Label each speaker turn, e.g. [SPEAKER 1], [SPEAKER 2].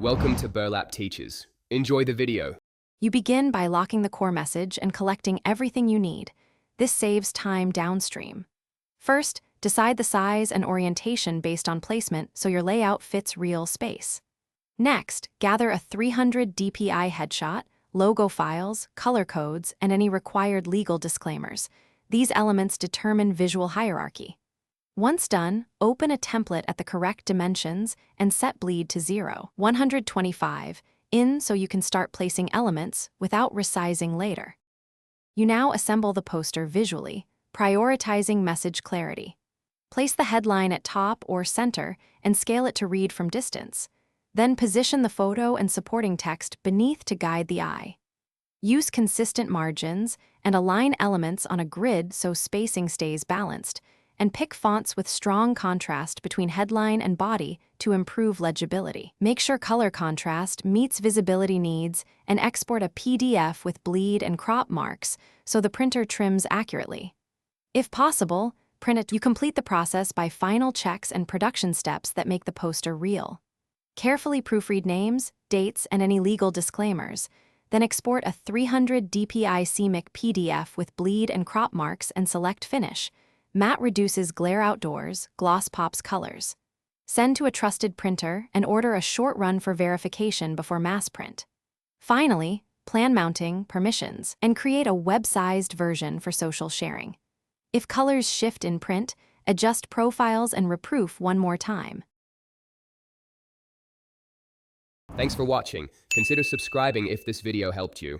[SPEAKER 1] Welcome to Burlap Teachers. Enjoy the video.
[SPEAKER 2] You begin by locking the core message and collecting everything you need. This saves time downstream. First, decide the size and orientation based on placement so your layout fits real space. Next, gather a 300 dpi headshot, logo files, color codes, and any required legal disclaimers. These elements determine visual hierarchy. Once done, open a template at the correct dimensions and set bleed to 0, 125, in so you can start placing elements without resizing later. You now assemble the poster visually, prioritizing message clarity. Place the headline at top or center and scale it to read from distance. Then position the photo and supporting text beneath to guide the eye. Use consistent margins and align elements on a grid so spacing stays balanced, and pick fonts with strong contrast between headline and body to improve legibility. Make sure color contrast meets visibility needs and export a PDF with bleed and crop marks so the printer trims accurately. If possible, print it. You complete the process by final checks and production steps that make the poster real. Carefully proofread names, dates, and any legal disclaimers. Then export a 300 dpi CMYK PDF with bleed and crop marks and select Finish. Matte reduces glare outdoors, gloss pops colors. Send to a trusted printer and order a short run for verification before mass print. Finally, plan mounting, permissions, and create a web-sized version for social sharing. If colors shift in print, adjust profiles and reproof one more time.
[SPEAKER 1] Thanks for watching. Consider subscribing if this video helped you.